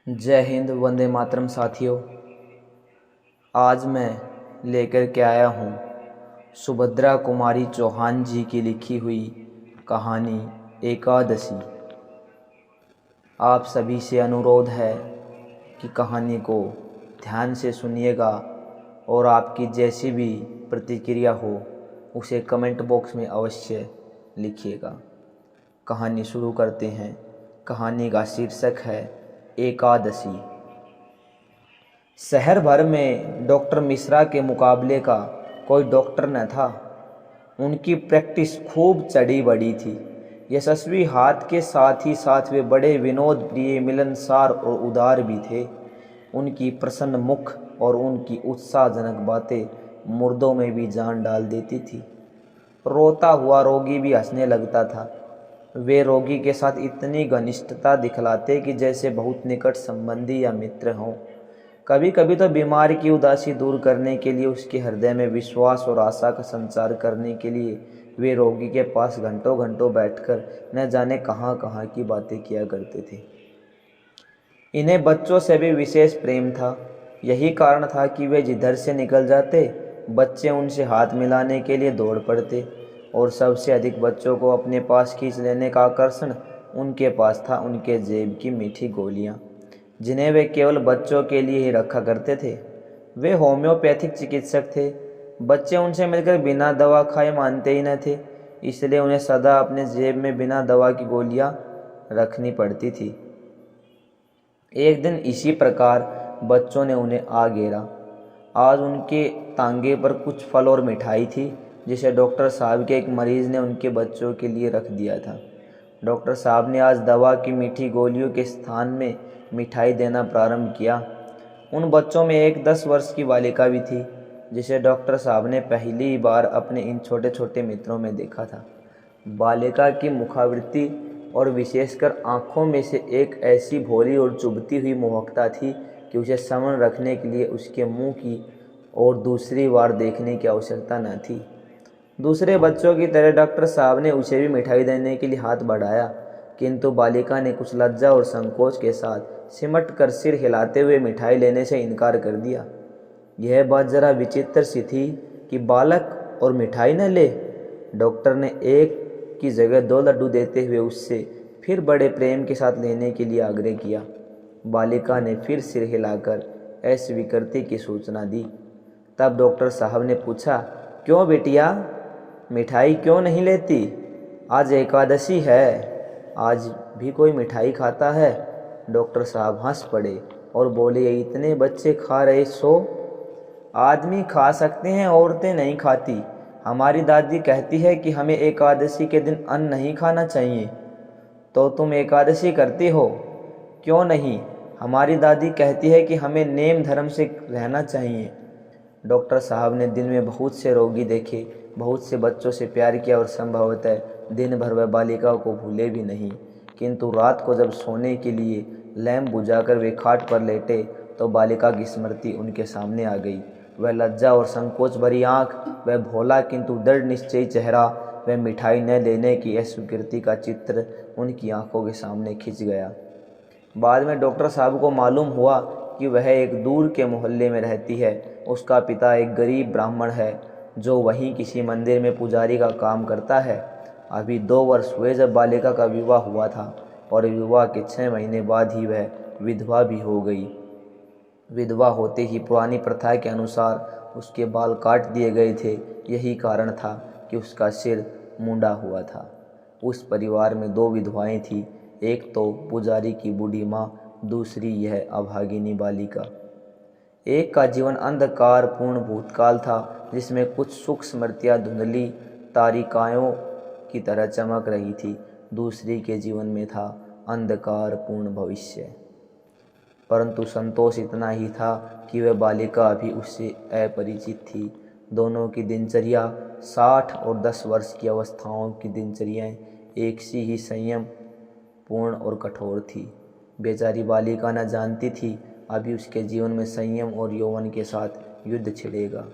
जय हिंद, वंदे मातरम साथियों। आज मैं लेकर के आया हूँ सुभद्रा कुमारी चौहान जी की लिखी हुई कहानी एकादशी। आप सभी से अनुरोध है कि कहानी को ध्यान से सुनिएगा और आपकी जैसी भी प्रतिक्रिया हो उसे कमेंट बॉक्स में अवश्य लिखिएगा। कहानी शुरू करते हैं। कहानी का शीर्षक है एकादशी। शहर भर में डॉक्टर मिश्रा के मुकाबले का कोई डॉक्टर न था। उनकी प्रैक्टिस खूब चढ़ी बढ़ी थी। यशस्वी हाथ के साथ ही साथ वे बड़े विनोद प्रिय, मिलनसार और उदार भी थे। उनकी प्रसन्न मुख और उनकी उत्साहजनक बातें मुर्दों में भी जान डाल देती थी। रोता हुआ रोगी भी हंसने लगता था। वे रोगी के साथ इतनी घनिष्ठता दिखलाते कि जैसे बहुत निकट संबंधी या मित्र हों। कभी कभी तो बीमार की उदासी दूर करने के लिए, उसके हृदय में विश्वास और आशा का संचार करने के लिए वे रोगी के पास घंटों घंटों बैठकर न जाने कहाँ कहाँ की बातें किया करते थे। इन्हें बच्चों से भी विशेष प्रेम था। यही कारण था कि वे जिधर से निकल जाते, बच्चे उनसे हाथ मिलाने के लिए दौड़ पड़ते। और सबसे अधिक बच्चों को अपने पास खींच लेने का आकर्षण उनके पास था उनके जेब की मीठी गोलियां, जिन्हें वे केवल बच्चों के लिए ही रखा करते थे। वे होम्योपैथिक चिकित्सक थे। बच्चे उनसे मिलकर बिना दवा खाए मानते ही न थे, इसलिए उन्हें सदा अपने जेब में बिना दवा की गोलियां रखनी पड़ती थी। एक दिन इसी प्रकार बच्चों ने उन्हें आ घेरा। आज उनके तांगे पर कुछ फल और मिठाई थी, जिसे डॉक्टर साहब के एक मरीज़ ने उनके बच्चों के लिए रख दिया था। डॉक्टर साहब ने आज दवा की मीठी गोलियों के स्थान में मिठाई देना प्रारंभ किया। उन बच्चों में एक 10 वर्ष की बालिका भी थी, जिसे डॉक्टर साहब ने पहली बार अपने इन छोटे छोटे मित्रों में देखा था। बालिका की मुखावृत्ति और विशेषकर आँखों में से एक ऐसी भोली और चुभती हुई मोहकता थी कि उसे स्मरण रखने के लिए उसके मुंह की और दूसरी बार देखने की आवश्यकता न थी। दूसरे बच्चों की तरह डॉक्टर साहब ने उसे भी मिठाई देने के लिए हाथ बढ़ाया, किंतु बालिका ने कुछ लज्जा और संकोच के साथ सिमट कर सिर हिलाते हुए मिठाई लेने से इनकार कर दिया। यह बात जरा विचित्र सी थी कि बालक और मिठाई न ले। डॉक्टर ने एक की जगह 2 लड्डू देते हुए उससे फिर बड़े प्रेम के साथ लेने के लिए आग्रह किया। बालिका ने फिर सिर हिलाकर अस्वीकृति की सूचना दी। तब डॉक्टर साहब ने पूछा, क्यों बेटिया, मिठाई क्यों नहीं लेती? आज एकादशी है, आज भी कोई मिठाई खाता है? डॉक्टर साहब हंस पड़े और बोले, इतने बच्चे खा रहे सो? आदमी खा सकते हैं, औरतें नहीं खाती। हमारी दादी कहती है कि हमें एकादशी के दिन अन्न नहीं खाना चाहिए। तो तुम एकादशी करती हो? क्यों नहीं, हमारी दादी कहती है कि हमें नेम धर्म से रहना चाहिए। डॉक्टर साहब ने दिन में बहुत से रोगी देखे, बहुत से बच्चों से प्यार किया और संभवतः दिन भर वह बालिका को भूले भी नहीं। किंतु रात को जब सोने के लिए लैंप बुझाकर वे खाट पर लेटे तो बालिका की स्मृति उनके सामने आ गई। वह लज्जा और संकोच भरी आँख, वह भोला किंतु दृढ़ निश्चयी चेहरा, वह मिठाई न लेने की अस्वीकृति का चित्र उनकी आंखों के सामने खिंच गया। बाद में डॉक्टर साहब को मालूम हुआ कि वह एक दूर के मोहल्ले में रहती है। उसका पिता एक गरीब ब्राह्मण है जो वहीं किसी मंदिर में पुजारी का काम करता है। अभी 2 वर्ष हुए जब बालिका का विवाह हुआ था और विवाह के 6 महीने बाद ही वह विधवा भी हो गई। विधवा होते ही पुरानी प्रथा के अनुसार उसके बाल काट दिए गए थे। यही कारण था कि उसका सिर मुंडा हुआ था। उस परिवार में 2 विधवाएं थीं, एक तो पुजारी की बूढ़ी माँ, दूसरी यह अभागिनी बालिका। एक का जीवन अंधकारपूर्ण भूतकाल था, जिसमें कुछ सुख स्मृतियाँ धुंधली तारिकाओं की तरह चमक रही थी। दूसरी के जीवन में था अंधकारपूर्ण भविष्य। परंतु संतोष इतना ही था कि वह बालिका अभी उससे अपरिचित थी। दोनों की दिनचर्या 60 और 10 वर्ष की अवस्थाओं की दिनचर्याएं एक सी ही संयम पूर्ण और कठोर थी। बेचारी बालिका न जानती थी अभी उसके जीवन में संयम और यौवन के साथ युद्ध छिड़ेगा।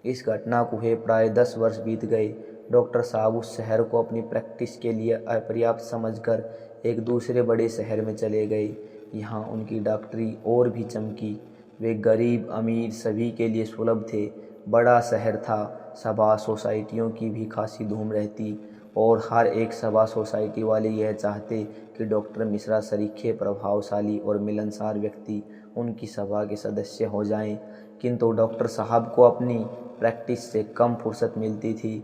इस घटना को हुए प्राय 10 वर्ष बीत गए। डॉक्टर साहब उस शहर को अपनी प्रैक्टिस के लिए अपर्याप्त समझकर एक दूसरे बड़े शहर में चले गए। यहाँ उनकी डॉक्टरी और भी चमकी। वे गरीब अमीर सभी के लिए सुलभ थे। बड़ा शहर था, सभा सोसाइटियों की भी खासी धूम रहती और हर एक सभा सोसाइटी वाले यह चाहते कि डॉक्टर मिश्रा सरीखे प्रभावशाली और मिलनसार व्यक्ति उनकी सभा के सदस्य हो जाएं। किंतु डॉक्टर साहब को अपनी प्रैक्टिस से कम फुर्सत मिलती थी।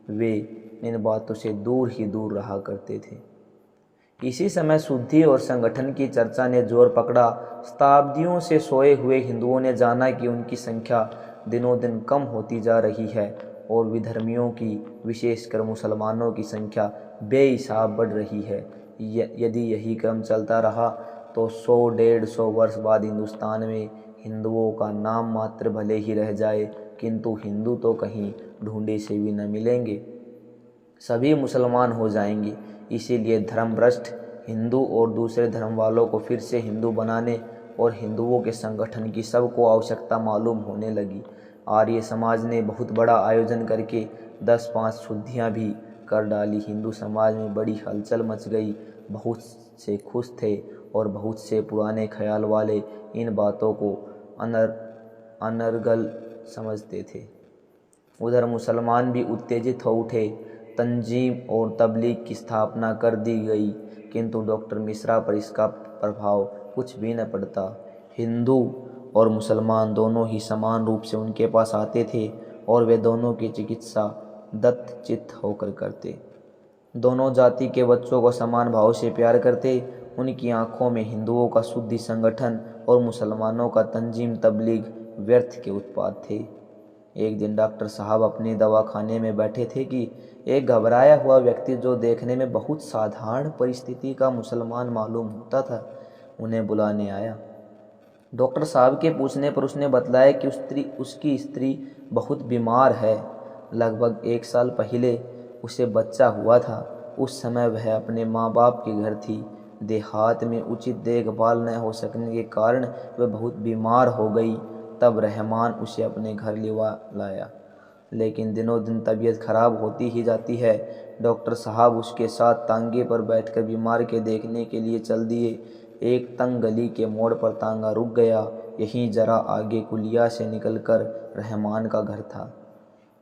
वे इन बातों से दूर ही दूर रहा करते थे। इसी समय शुद्धि और संगठन की चर्चा ने जोर पकड़ा। शताब्दियों से सोए हुए हिंदुओं ने जाना कि उनकी संख्या दिनों दिन कम होती जा रही है और विधर्मियों की, विशेषकर मुसलमानों की संख्या बेहिसाब बढ़ रही है। यदि यही क्रम चलता रहा तो 100-150 वर्ष बाद हिंदुस्तान में हिंदुओं का नाम मात्र भले ही रह जाए, किंतु हिंदू तो कहीं ढूंढे से भी न मिलेंगे। सभी मुसलमान हो जाएंगे। इसीलिए धर्मभ्रष्ट हिंदू और दूसरे धर्म वालों को फिर से हिंदू बनाने और हिंदुओं के संगठन की सबको आवश्यकता मालूम होने लगी। आर्य समाज ने बहुत बड़ा आयोजन करके 10-5 शुद्धियाँ भी कर डाली। हिंदू समाज में बड़ी हलचल मच गई। बहुत से खुश थे और बहुत से पुराने ख्याल वाले इन बातों को अनर्गल समझते थे। उधर मुसलमान भी उत्तेजित हो उठे। तंजीम और तबलीग की स्थापना कर दी गई, किंतु डॉक्टर मिश्रा पर इसका प्रभाव कुछ भी न पड़ता। हिंदू और मुसलमान दोनों ही समान रूप से उनके पास आते थे और वे दोनों की चिकित्सा दत्तचित्त होकर करते। दोनों जाति के बच्चों को समान भाव से प्यार करते। उनकी आंखों में हिंदुओं का शुद्धि संगठन और मुसलमानों का तंजीम तबलीग व्यर्थ के उत्पाद थे। एक दिन डॉक्टर साहब अपने दवाखाने में बैठे थे कि एक घबराया हुआ व्यक्ति, जो देखने में बहुत साधारण परिस्थिति का मुसलमान मालूम होता था, उन्हें बुलाने आया। डॉक्टर साहब के पूछने पर उसने बतलाया कि उसकी स्त्री बहुत बीमार है। लगभग 1 साल पहले उसे बच्चा हुआ था। उस समय वह अपने माँ बाप के घर थी। देहात में उचित देखभाल न हो सकने के कारण वह बहुत बीमार हो गई। तब रहमान उसे अपने घर लाया, लेकिन दिनों दिन तबीयत खराब होती ही जाती है। डॉक्टर साहब उसके साथ तांगे पर बैठकर बीमार के देखने के लिए चल दिए। एक तंग गली के मोड़ पर तांगा रुक गया। यहीं जरा आगे कुलिया से निकलकर रहमान का घर था।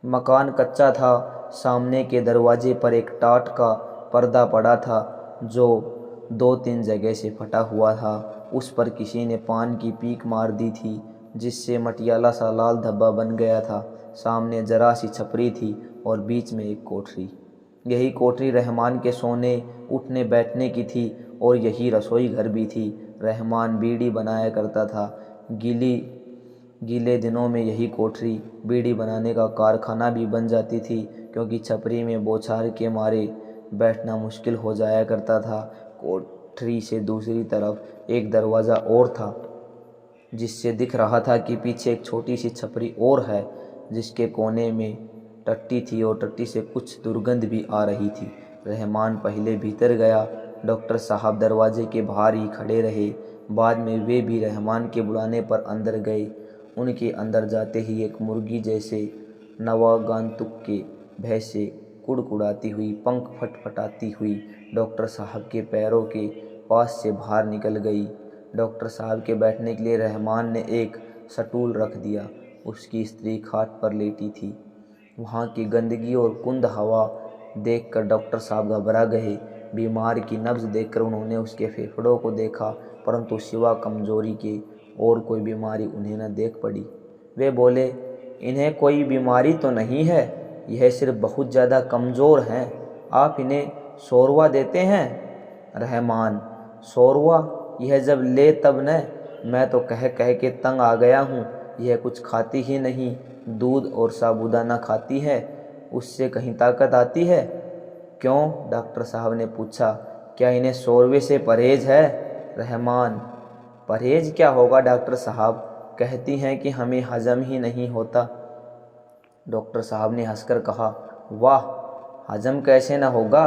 मकान कच्चा था। सामने के दरवाजे पर एक टाट का पर्दा पड़ा था, जो 2-3 जगह से फटा हुआ था। उस पर किसी ने पान की पीक मार दी थी, जिससे मटियाला सा लाल धब्बा बन गया था। सामने जरा सी छपरी थी और बीच में एक कोठरी। यही कोठरी रहमान के सोने उठने बैठने की थी और यही रसोई घर भी थी। रहमान बीड़ी बनाया करता था। गीले दिनों में यही कोठरी बीड़ी बनाने का कारखाना भी बन जाती थी, क्योंकि छपरी में बौछार के मारे बैठना मुश्किल हो जाया करता था। कोठरी से दूसरी तरफ एक दरवाज़ा और था, जिससे दिख रहा था कि पीछे एक छोटी सी छपरी और है, जिसके कोने में टट्टी थी और टट्टी से कुछ दुर्गंध भी आ रही थी। रहमान पहले भीतर गया। डॉक्टर साहब दरवाजे के बाहर ही खड़े रहे। बाद में वे भी रहमान के बुलाने पर अंदर गए। उनके अंदर जाते ही एक मुर्गी जैसे नवागंतुक के भय से कुड़कुड़ाती हुई, पंख फटफटाती हुई डॉक्टर साहब के पैरों के पास से बाहर निकल गई। डॉक्टर साहब के बैठने के लिए रहमान ने एक स्टूल रख दिया। उसकी स्त्री खाट पर लेटी थी। वहाँ की गंदगी और कुंद हवा देखकर डॉक्टर साहब घबरा गए। बीमार की नब्ज़ देखकर उन्होंने उसके फेफड़ों को देखा, परंतु सिवा कमजोरी के और कोई बीमारी उन्हें न देख पड़ी। वे बोले, इन्हें कोई बीमारी तो नहीं है, यह सिर्फ बहुत ज़्यादा कमज़ोर हैं। आप इन्हें शोरवा देते हैं? रहमान, शोरवा? यह जब ले तब न, मैं तो कह कह के तंग आ गया हूँ। यह कुछ खाती ही नहीं, दूध और साबूदाना खाती है, उससे कहीं ताकत आती है? क्यों? डॉक्टर साहब ने पूछा। क्या इन्हें शोरवे से परहेज है? रहमान, परहेज क्या होगा डॉक्टर साहब, कहती हैं कि हमें हजम ही नहीं होता। डॉक्टर साहब ने हंसकर कहा, वाह, हजम कैसे न होगा,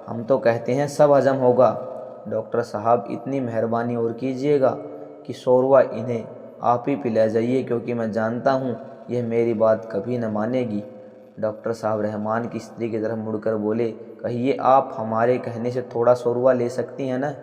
हम तो कहते हैं सब हजम होगा। डॉक्टर साहब, इतनी मेहरबानी और कीजिएगा कि शोरवा इन्हें आप ही पिला जाइए, क्योंकि मैं जानता हूँ यह मेरी बात कभी न मानेगी। डॉक्टर साहब रहमान की स्त्री की तरफ मुड़कर बोले, कहिए, आप हमारे कहने से थोड़ा शोरवा ले सकती हैं ना?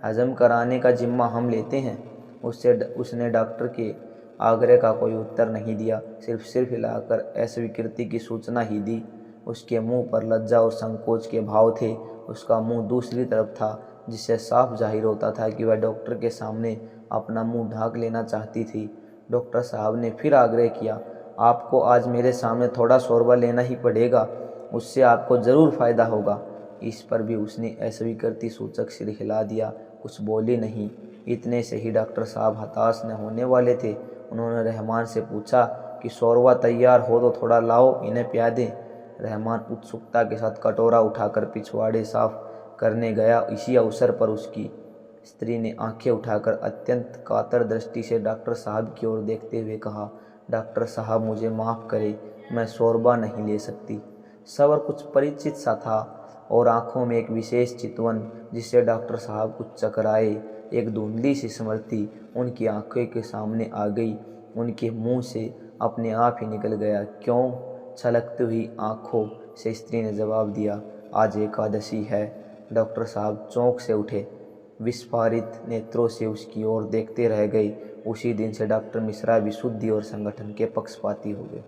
हजम कराने का जिम्मा हम लेते हैं। उसने डॉक्टर के आग्रह का कोई उत्तर नहीं दिया, सिर्फ हिलाकर अस्वीकृति की सूचना ही दी। उसके मुंह पर लज्जा और संकोच के भाव थे। उसका मुंह दूसरी तरफ था, जिससे साफ जाहिर होता था कि वह डॉक्टर के सामने अपना मुंह ढांक लेना चाहती थी। डॉक्टर साहब ने फिर आग्रह किया, आपको आज मेरे सामने थोड़ा शोरबा लेना ही पड़ेगा, उससे आपको ज़रूर फ़ायदा होगा। इस पर भी उसने अस्वीकृति सूचक सिर हिला दिया, कुछ बोली नहीं। इतने से ही डॉक्टर साहब हताश न होने वाले थे। उन्होंने रहमान से पूछा कि शोरबा तैयार हो तो थोड़ा लाओ, इन्हें पिया दें। रहमान उत्सुकता के साथ कटोरा उठाकर पिछवाड़े साफ करने गया। इसी अवसर पर उसकी स्त्री ने आंखें उठाकर अत्यंत कातर दृष्टि से डॉक्टर साहब की ओर देखते हुए कहा, डॉक्टर साहब मुझे माफ़ करें, मैं शोरबा नहीं ले सकती। सवर कुछ परिचित सा था और आंखों में एक विशेष चितवन, जिससे डॉक्टर साहब कुछ चकराए। एक धुंधली सी स्मृति उनकी आंखों के सामने आ गई, उनके मुंह से अपने आप ही निकल गया। क्यों? छलकती हुई आंखों से स्त्री ने जवाब दिया, आज एकादशी है। डॉक्टर साहब चौंक से उठे, विस्फारित नेत्रों से उसकी ओर देखते रह गए। उसी दिन से डॉक्टर मिश्रा विशुद्धि और संगठन के पक्षपाती हो गए।